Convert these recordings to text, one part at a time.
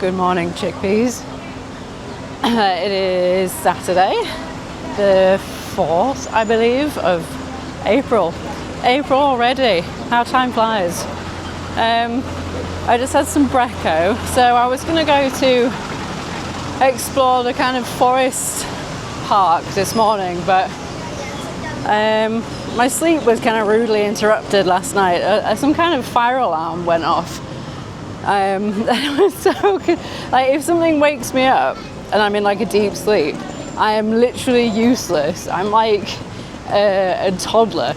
Good morning, chickpeas. It is Saturday, the 4th, I believe, of April. April already. How time flies. I just had some brekko, so I was going to go to explore the kind of forest park this morning, but my sleep was kind of rudely interrupted last night. Some kind of fire alarm went off. It was so like, if something wakes me up and I'm in like a deep sleep, I am literally useless. I'm like a toddler.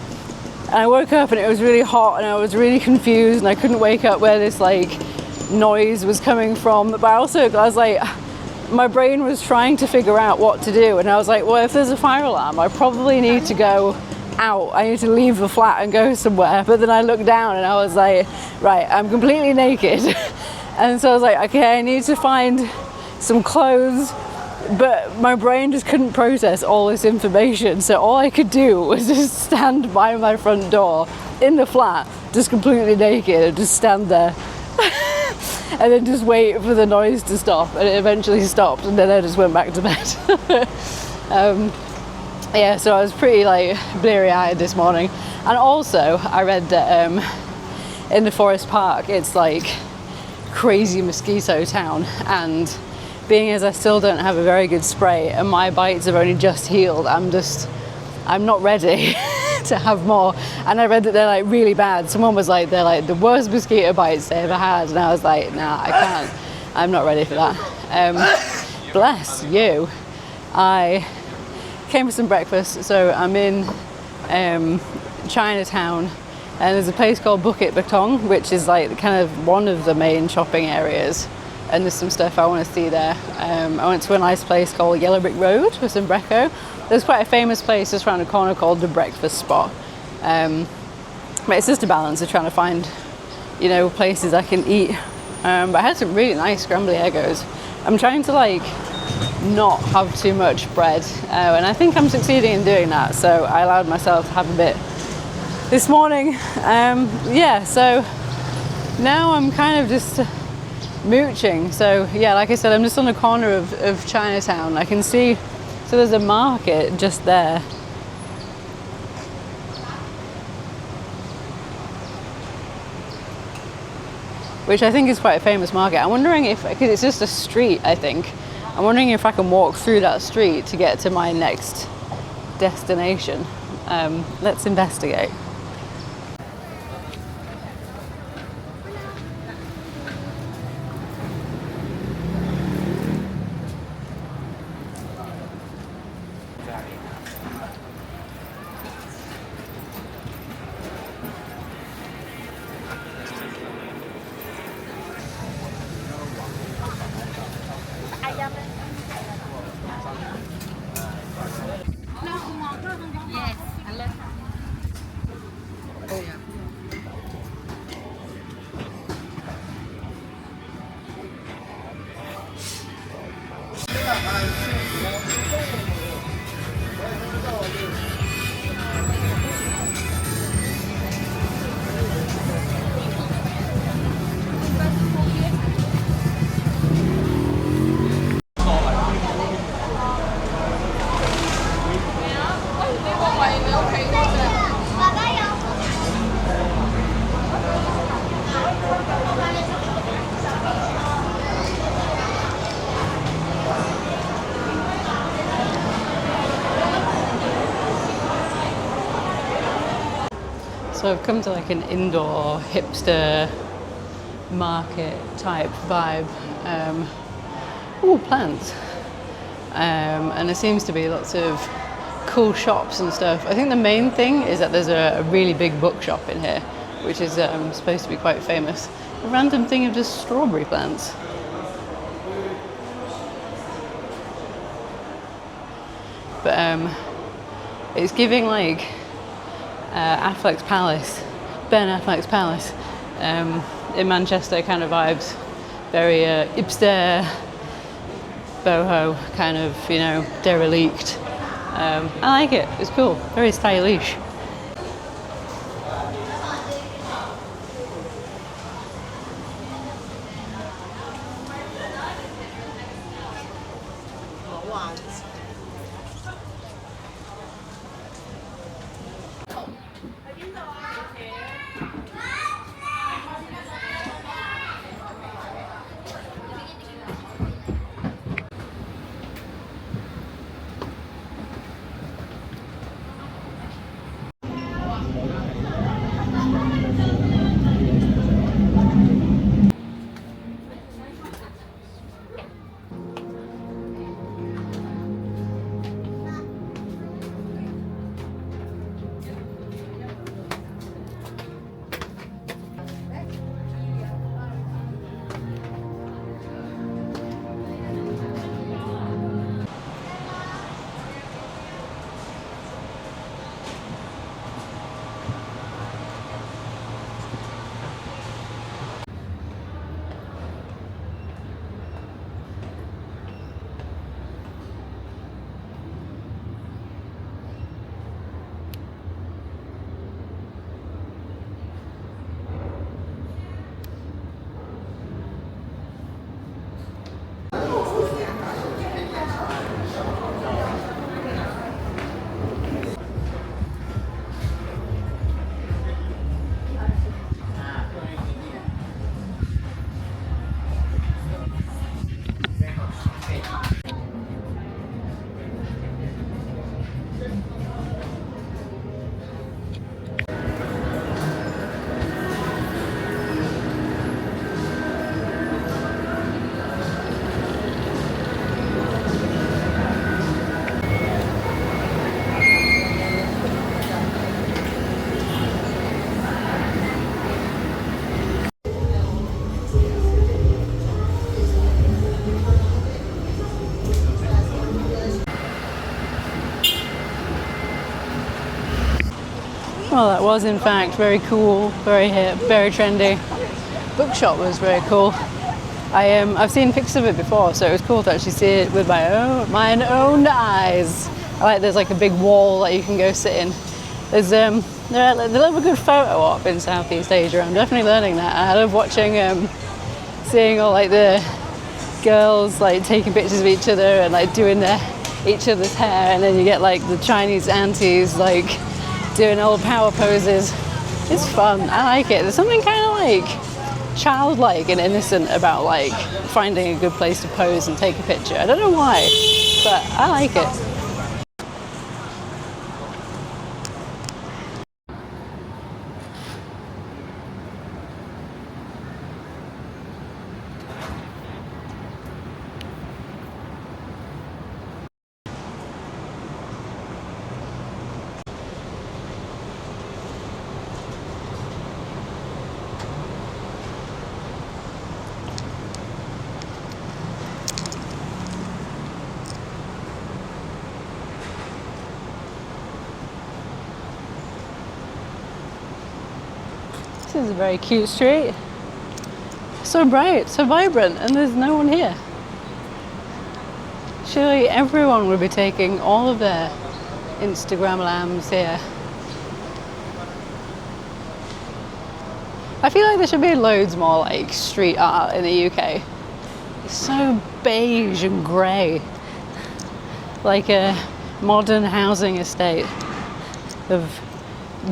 And I woke up and it was really hot and I was really confused and I couldn't wake up where this like noise was coming from. But I was like, my brain was trying to figure out what to do, and I was like, well, if there's a fire alarm, I probably need to go out. I need to leave the flat and go somewhere. But then I looked down and I was like, right, I'm completely naked. And so I was like, okay, I need to find some clothes, but my brain just couldn't process all this information. So all I could do was just stand by my front door in the flat, just completely naked, and just stand there and then just wait for the noise to stop. And it eventually stopped, and then I just went back to bed. Yeah, so I was pretty like bleary-eyed this morning. And also I read that in the forest park it's like crazy mosquito town, and being as I still don't have a very good spray and my bites have only just healed, I'm not ready to have more. And I read that they're like really bad. Someone was like, they're like the worst mosquito bites they ever had, and I was like, nah, I can't, I'm not ready for that. Bless you. I came for some breakfast, so I'm in Chinatown, and there's a place called Bukit Bintang, which is like kind of one of the main shopping areas, and there's some stuff I want to see there. I went to a nice place called Yellow Brick Road for some brekko. There's quite a famous place just around the corner called the Breakfast Spot, but it's just a balance of trying to find, you know, places I can eat. But I had some really nice scrambled egos. I'm trying to like not have too much bread, and I think I'm succeeding in doing that, so I allowed myself to have a bit this morning. Yeah, so now I'm kind of just mooching. So yeah, like I said, I'm just on the corner of Chinatown. I can see, so there's a market just there. Which I think is quite a famous market. I'm wondering if, because it's just a street, I think, I'm wondering if I can walk through that street to get to my next destination. Let's investigate. So I've come to like an indoor hipster market type vibe. Ooh, plants. And there seems to be lots of cool shops and stuff. I think the main thing is that there's a really big bookshop in here, which is supposed to be quite famous. A random thing of just strawberry plants. But it's giving like Affleck's Palace, Ben Affleck's Palace in Manchester kind of vibes. Very hipster, boho kind of, you know, derelict. I like it, it's cool, very stylish. Well, that was in fact very cool, very hip, very trendy. Bookshop was very cool. I've seen pictures of it before, so it was cool to actually see it with my own eyes. There's like a big wall that you can go sit in. There's they love a good photo op in Southeast Asia. I'm definitely learning that. I love watching, seeing all like the girls like taking pictures of each other and like doing each other's hair, and then you get like the Chinese aunties like doing all power poses. It's fun. I like it. There's something kind of like childlike and innocent about like finding a good place to pose and take a picture. I don't know why, but I like it. This is a very cute street. So bright, so vibrant, and there's no one here. Surely everyone would be taking all of their Instagram lambs here. I feel like there should be loads more like street art in the UK. It's so beige and grey. Like a modern housing estate of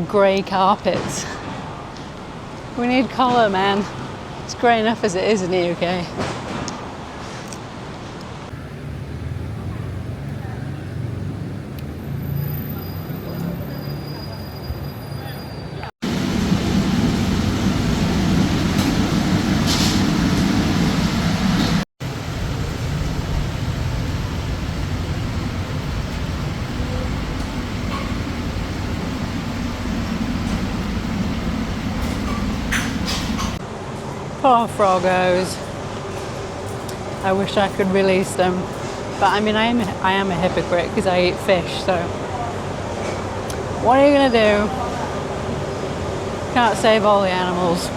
grey carpets. We need colour, man. It's grey enough as it is in the UK. Poor froggos. I wish I could release them, but I mean I am a hypocrite because I eat fish, so what are you gonna do? Can't save all the animals.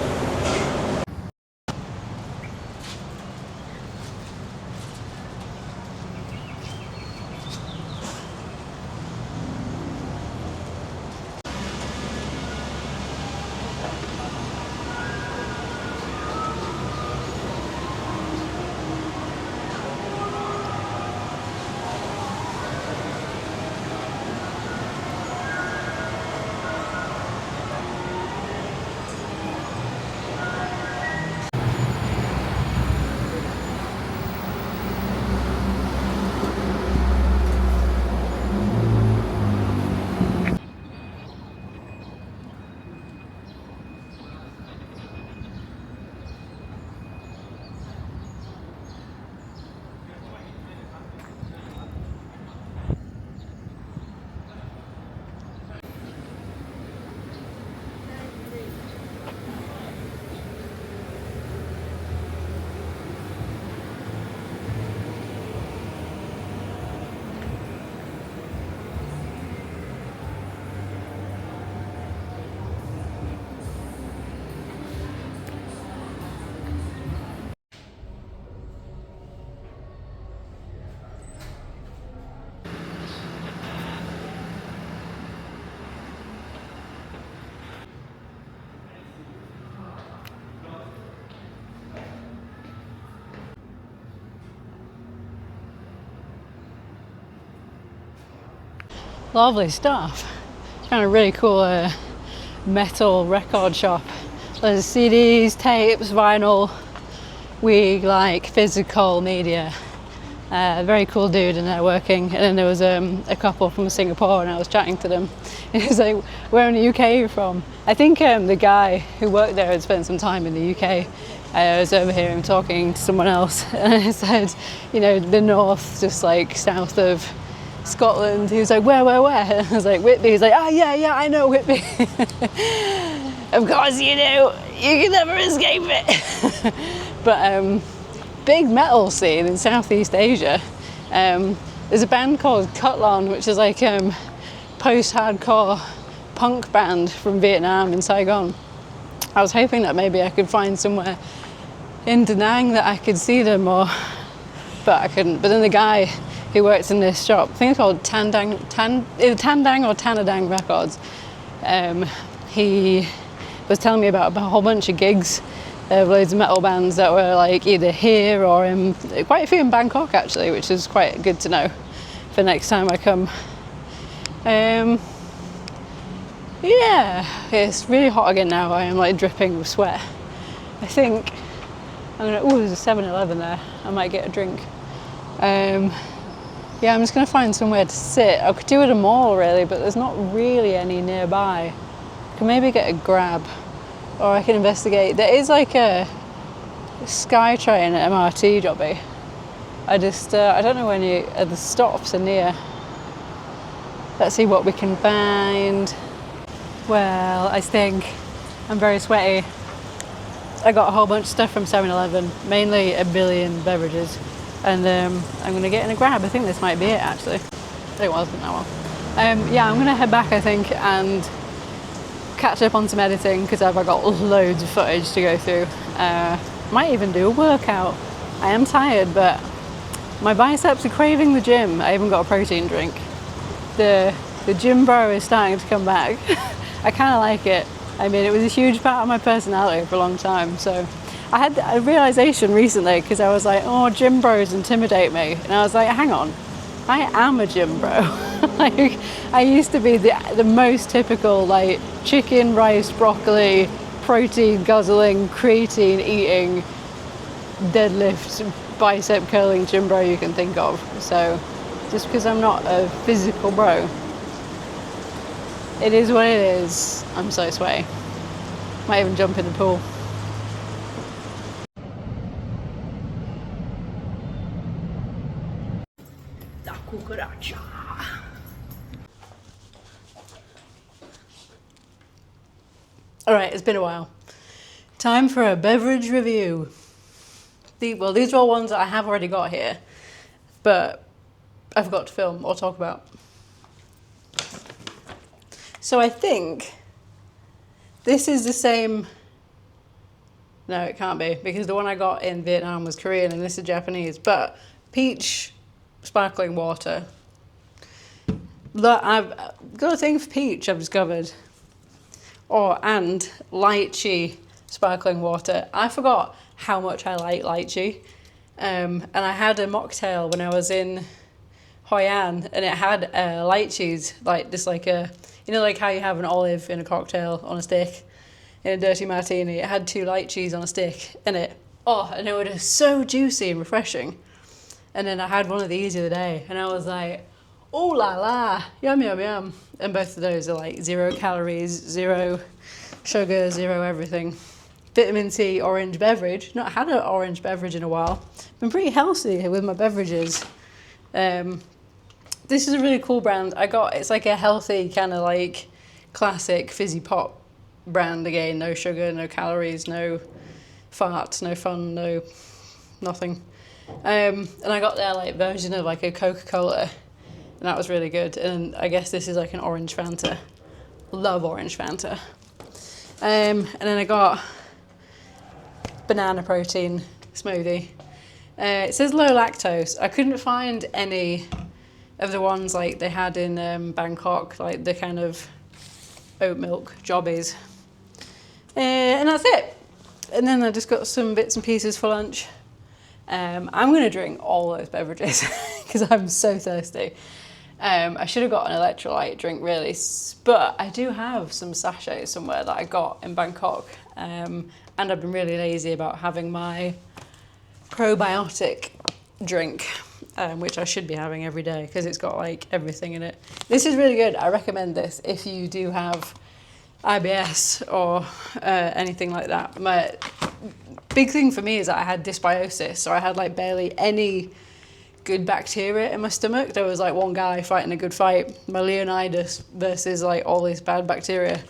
Lovely stuff. Kind of really cool metal record shop. There's CDs, tapes, vinyl. We like physical media. Very cool dude in there working. And then there was a couple from Singapore, and I was chatting to them. And he was like, "Where in the UK are you from?" I think the guy who worked there had spent some time in the UK. I was overhearing him talking to someone else, and I said, you know, the north, just like south of Scotland. He was like, where? And I was like, Whitby. He's like, oh yeah, I know Whitby. Of course you do. You can never escape it. But big metal scene in Southeast Asia. There's a band called Kutlon, which is like post-hardcore punk band from Vietnam in Saigon. I was hoping that maybe I could find somewhere in Da Nang that I could see them, but I couldn't. But then the guy who works in this shop, I think it's called Tandang or Tanadang Records, he was telling me about a whole bunch of gigs of loads of metal bands that were like either here or in, quite a few in Bangkok actually, which is quite good to know for next time I come. Yeah, it's really hot again now. I am like dripping with sweat. I think I'm gonna, oh, there's a 7-Eleven there. I might get a drink. Yeah, I'm just gonna find somewhere to sit. I could do at a mall really, but there's not really any nearby. I can maybe get a Grab, or I can investigate. There is like a SkyTrain at MRT jobby. I don't know when the stops are near. Let's see what we can find. Well, I stink. I'm very sweaty. I got a whole bunch of stuff from 7-Eleven, mainly a billion beverages, and I'm gonna get in a Grab. I think this might be it actually. It wasn't that one. Yeah, I'm gonna head back I think and catch up on some editing because I've got loads of footage to go through. Might even do a workout. I am tired, but my biceps are craving the gym. I even got a protein drink. The gym bro is starting to come back. I kind of like it. I mean, it was a huge part of my personality for a long time. So I had a realization recently because I was like, oh, gym bros intimidate me. And I was like, hang on, I am a gym bro. Like, I used to be the most typical, like, chicken, rice, broccoli, protein guzzling, creatine eating, deadlift, bicep curling gym bro you can think of. So just because I'm not a physical bro, it is what it is. I'm so sweaty. Might even jump in the pool. La cucaracha. Alright, it's been a while. Time for a beverage review. Well, these are all ones that I have already got here, but I forgot to film or talk about. So I think this is the same. No, it can't be, because the one I got in Vietnam was Korean and this is Japanese. But peach sparkling water. Look, I've got a thing for peach, I've discovered. And lychee sparkling water. I forgot how much I like lychee. And I had a mocktail when I was in Hoi An, and it had lychees, like just like a, you know, like how you have an olive in a cocktail on a stick in a dirty martini. It had 2 lychees on a stick in it. Oh, and it was so juicy and refreshing. And then I had one of these the other day, and I was like, oh la la, yum yum yum. And both of those are like 0 calories, 0 sugar, 0 everything. Vitamin C orange beverage. Not had an orange beverage in a while. Been pretty healthy with my beverages. This is a really cool brand. It's like a healthy kind of like classic fizzy pop brand again. No sugar, no calories, no farts, no fun, no nothing. And I got their like version of like a Coca-Cola, and that was really good. And I guess this is like an orange Fanta. Love orange Fanta. And then I got banana protein smoothie. It says low lactose. I couldn't find any of the ones like they had in Bangkok, like the kind of oat milk jobbies. And that's it. And then I just got some bits and pieces for lunch. I'm going to drink all those beverages because I'm so thirsty. I should have got an electrolyte drink really, but I do have some sachets somewhere that I got in Bangkok. And I've been really lazy about having my probiotic drink, which I should be having every day because it's got like everything in it. This is really good. I recommend this if you do have IBS or anything like that. My big thing for me is that I had dysbiosis, so I had like barely any good bacteria in my stomach. There was like one guy fighting a good fight, my Leonidas versus like all these bad bacteria.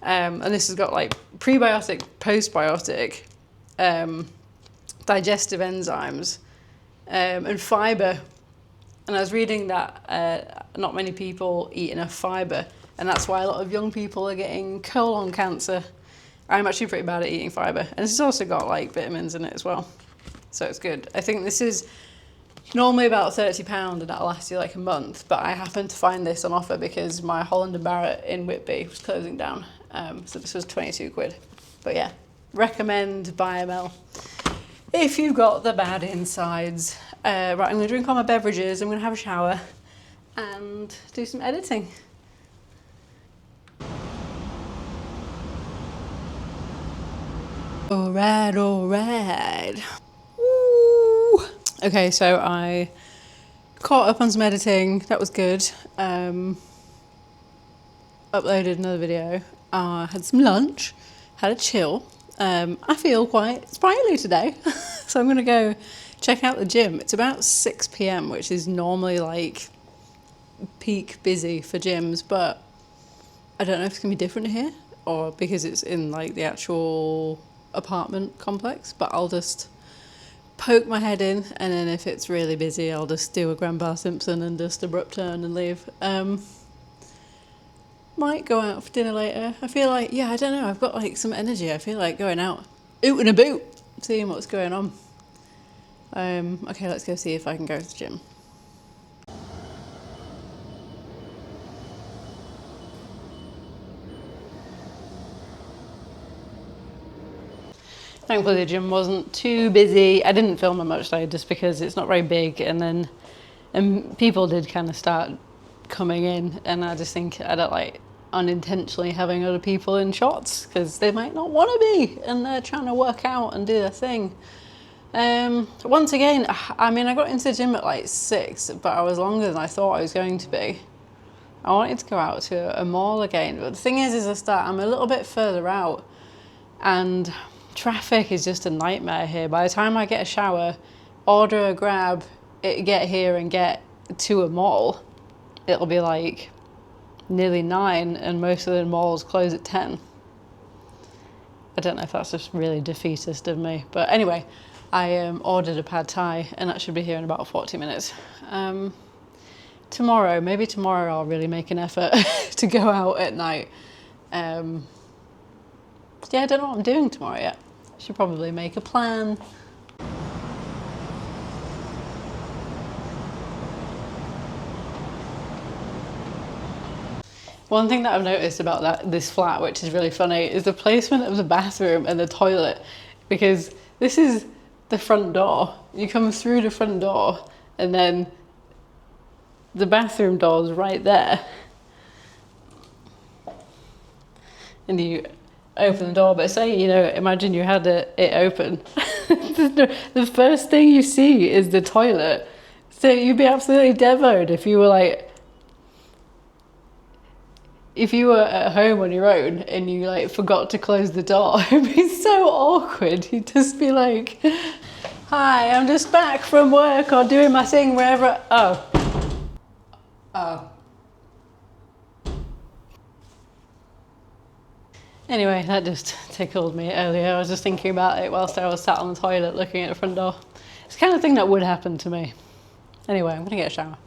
And this has got like prebiotic, postbiotic, digestive enzymes, and fibre. And I was reading that not many people eat enough fibre. and that's why a lot of young people are getting colon cancer. I'm actually pretty bad at eating fibre, and it's also got like vitamins in it as well, so it's good. I think this is normally about £30 and that'll last you like a month, but I happened to find this on offer because my Holland and Barrett in Whitby was closing down, so this was 22 quid. But yeah, recommend BioMel if you've got the bad insides. Right, I'm going to drink all my beverages, I'm going to have a shower and do some editing. All right. Woo. Okay, so I caught up on some editing, that was good. Uploaded another video, had some lunch, had a chill. I feel quite sprightly today, so I'm gonna go check out the gym. It's about 6 p.m, which is normally like peak busy for gyms, but I don't know if it's gonna be different here or because it's in like the actual apartment complex, but I'll just poke my head in, and then if it's really busy I'll just do a Grandpa Simpson and just abrupt turn and leave. Might go out for dinner later. I feel like, yeah, I don't know, I've got like some energy. I feel like going out and about, seeing what's going on. Okay, let's go see if I can go to the gym. Thankfully the gym wasn't too busy. I didn't film it much though, just because it's not very big, and people did kind of start coming in, and I just think I don't like unintentionally having other people in shots because they might not want to be and they're trying to work out and do their thing. Once again, I mean, I got into the gym at like 6, but I was longer than I thought I was going to be. I wanted to go out to a mall again, but the thing is I'm a little bit further out, and traffic is just a nightmare here. By the time I get a shower, order a grab, get here and get to a mall, it'll be like nearly 9, and most of the malls close at 10. I don't know if that's just really defeatist of me, but anyway, I ordered a pad thai and that should be here in about 40 minutes. Maybe tomorrow I'll really make an effort to go out at night. Yeah, I don't know what I'm doing tomorrow yet. Should probably make a plan. One thing that I've noticed about this flat, which is really funny, is the placement of the bathroom and the toilet, because this is the front door. You come through the front door and then the bathroom door is right there. And you open the door, but say, imagine you had it open. The first thing you see is the toilet. So you'd be absolutely devoed if you were at home on your own and you like forgot to close the door. It'd be so awkward. You'd just be like, hi, I'm just back from work or doing my thing wherever. Oh. Anyway, that just tickled me earlier. I was just thinking about it whilst I was sat on the toilet looking at the front door. It's the kind of thing that would happen to me. Anyway, I'm gonna get a shower.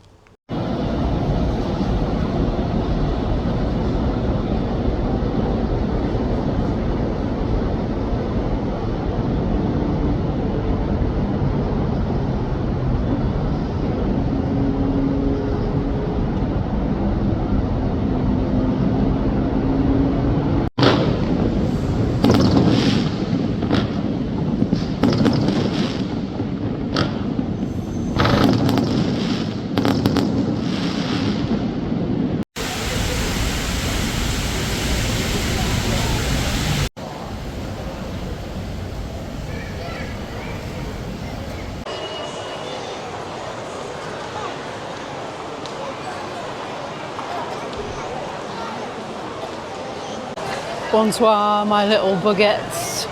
Bonsoir, my little baguettes.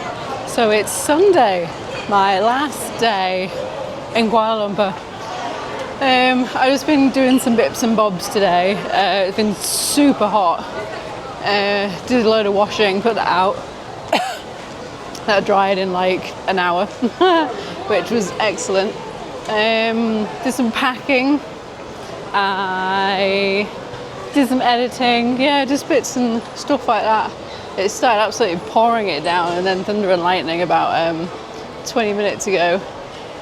So it's Sunday, my last day in Kuala Lumpur. I've just been doing some bits and bobs today. It's been super hot. Did a load of washing, put that out. That dried in like an hour, which was excellent. Did some packing. I did some editing, yeah, just bits and stuff like that. It started absolutely pouring it down and then thunder and lightning about 20 minutes ago.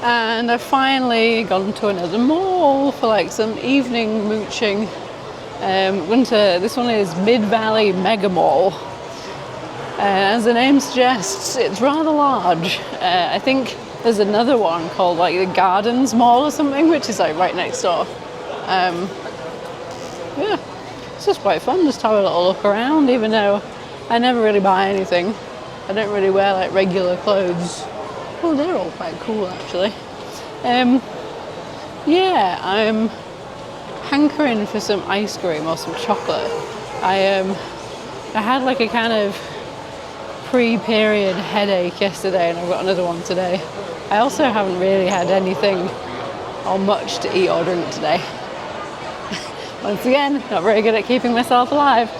And I've finally gone to another mall for like some evening mooching. This one is Midvalley Mega Mall. As the name suggests, it's rather large. I think there's another one called like the Gardens Mall or something, which is like right next door. Yeah, it's just quite fun just to have a little look around, even though I never really buy anything. I don't really wear like regular clothes. Oh, they're all quite cool actually. Yeah, I'm hankering for some ice cream or some chocolate. I had like a kind of pre-period headache yesterday and I've got another one today. I also haven't really had anything or much to eat or drink today. Once again, not very good at keeping myself alive.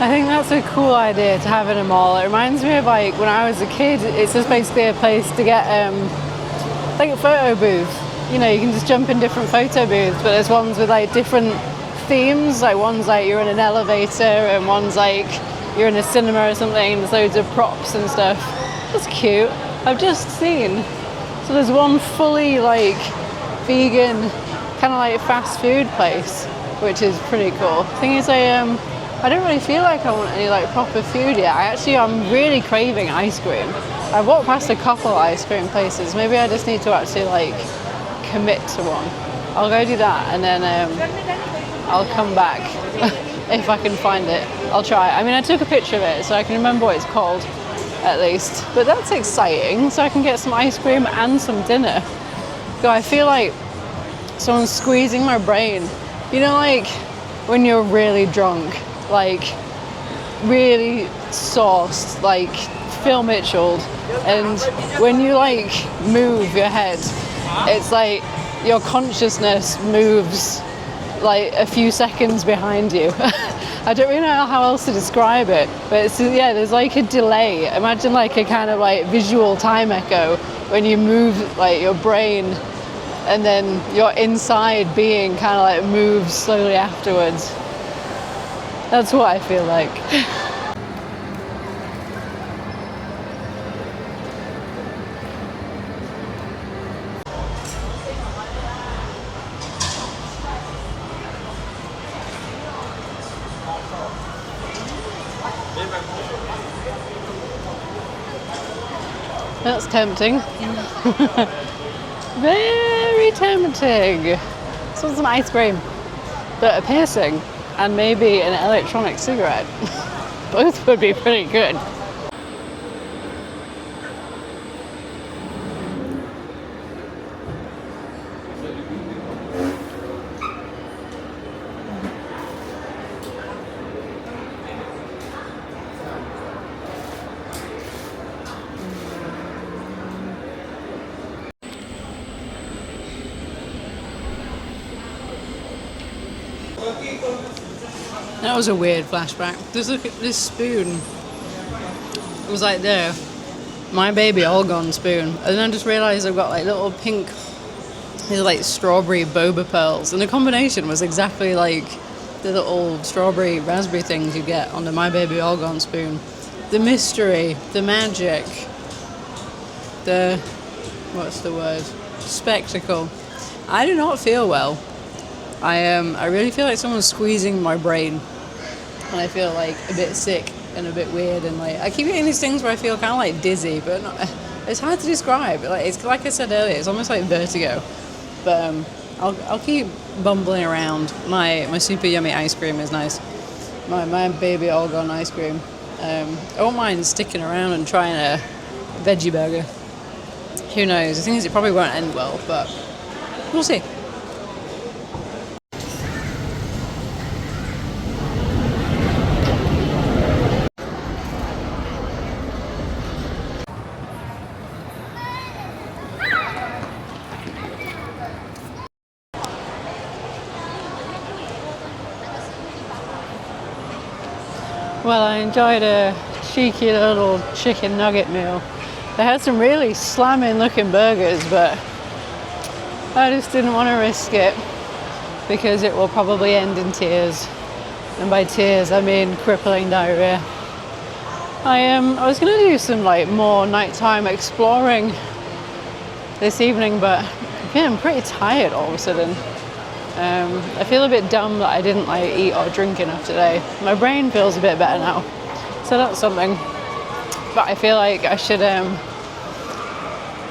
I think that's a cool idea to have in a mall. It reminds me of like when I was a kid, it's just basically a place to get like a photo booth. You know, you can just jump in different photo booths, but there's ones with like different themes. Like one's like you're in an elevator and one's like you're in a cinema or something and there's loads of props and stuff. That's cute. I've just seen, so there's one fully like vegan, kind of like fast food place, which is pretty cool. Thing is, I don't really feel like I want any like proper food yet. I'm really craving ice cream. I've walked past a couple ice cream places. Maybe I just need to actually like commit to one. I'll go do that and then I'll come back if I can find it. I'll try. I mean, I took a picture of it so I can remember what it's called at least. But that's exciting. So I can get some ice cream and some dinner. So I feel like someone's squeezing my brain. You know, like when you're really drunk, like really sauced, like Phil Mitchell, and when you like move your head, it's like your consciousness moves like a few seconds behind you. I don't really know how else to describe it, but it's, yeah, there's like a delay. Imagine like a kind of like visual time echo when you move like your brain, and then your inside being kind of like moves slowly afterwards. That's what I feel like. That's tempting. Very tempting. Just want some ice cream, but a piercing, and maybe an electronic cigarette. Both would be pretty good. That was a weird flashback. Just look at this spoon. It was like there, my baby all gone spoon. And then I just realised I've got like little pink, these like strawberry boba pearls. And the combination was exactly like the little strawberry raspberry things you get on the My Baby All Gone spoon. The mystery, the magic, the, what's the word? Spectacle. I do not feel well. I really feel like someone's squeezing my brain, and I feel like a bit sick and a bit weird, and like I keep getting these things where I feel kind of like dizzy, but not, it's hard to describe. Like it's like I said earlier, it's almost like vertigo. But I'll keep bumbling around. My super yummy ice cream is nice. My baby all gone ice cream. I don't mind sticking around and trying a veggie burger. Who knows? The thing is, it probably won't end well, but we'll see. Well, I enjoyed a cheeky little chicken nugget meal. They had some really slamming looking burgers, but I just didn't want to risk it because it will probably end in tears. And by tears, I mean crippling diarrhea. I was going to do some like more nighttime exploring this evening, but I'm feeling pretty tired all of a sudden. I feel a bit dumb that I didn't like eat or drink enough today. My brain feels a bit better now, so that's something. But I feel like I should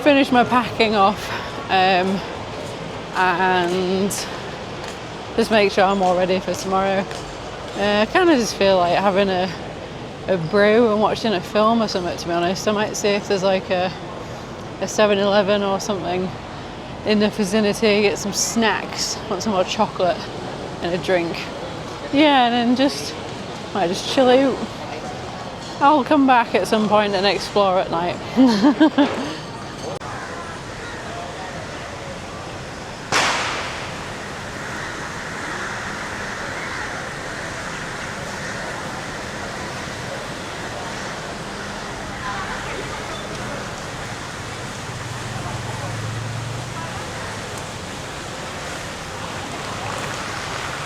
finish my packing off and just make sure I'm all ready for tomorrow. I kind of just feel like having a brew and watching a film or something, to be honest. I might see if there's like a 7-Eleven or something in the vicinity, get some snacks, want some more chocolate and a drink. Yeah, and then might just chill out. I'll come back at some point and explore at night.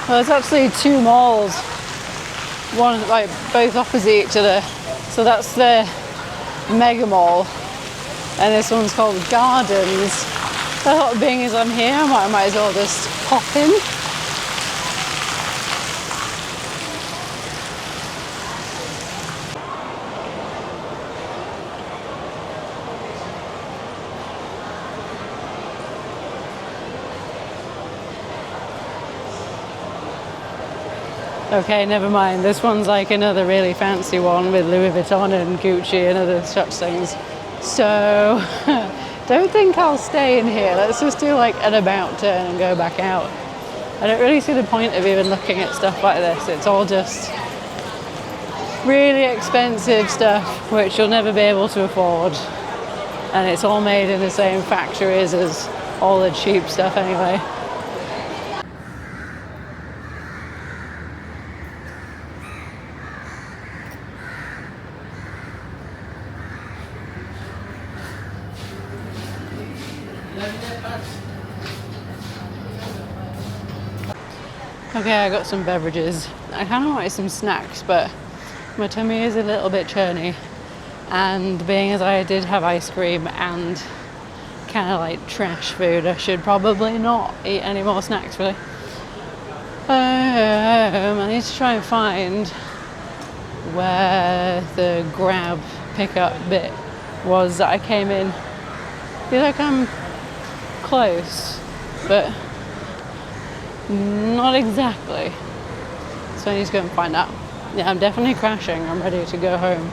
Well, there's actually two malls, one like both opposite each other. So that's the Mega Mall, and this one's called Gardens. I thought being as I'm here, I might as well just pop in. Okay, never mind. This one's like another really fancy one with Louis Vuitton and Gucci and other such things. So, don't think I'll stay in here. Let's just do like an about turn and go back out. I don't really see the point of even looking at stuff like this. It's all just really expensive stuff which you'll never be able to afford. And it's all made in the same factories as all the cheap stuff anyway. Okay, I got some beverages. I kind of wanted some snacks, but my tummy is a little bit churny. And being as I did have ice cream and kind of like trash food, I should probably not eat any more snacks, really. I need to try and find where the Grab pickup bit was that I came in. I feel like I'm close, but not exactly. So I need to go and find out. Yeah, I'm definitely crashing. I'm ready to go home.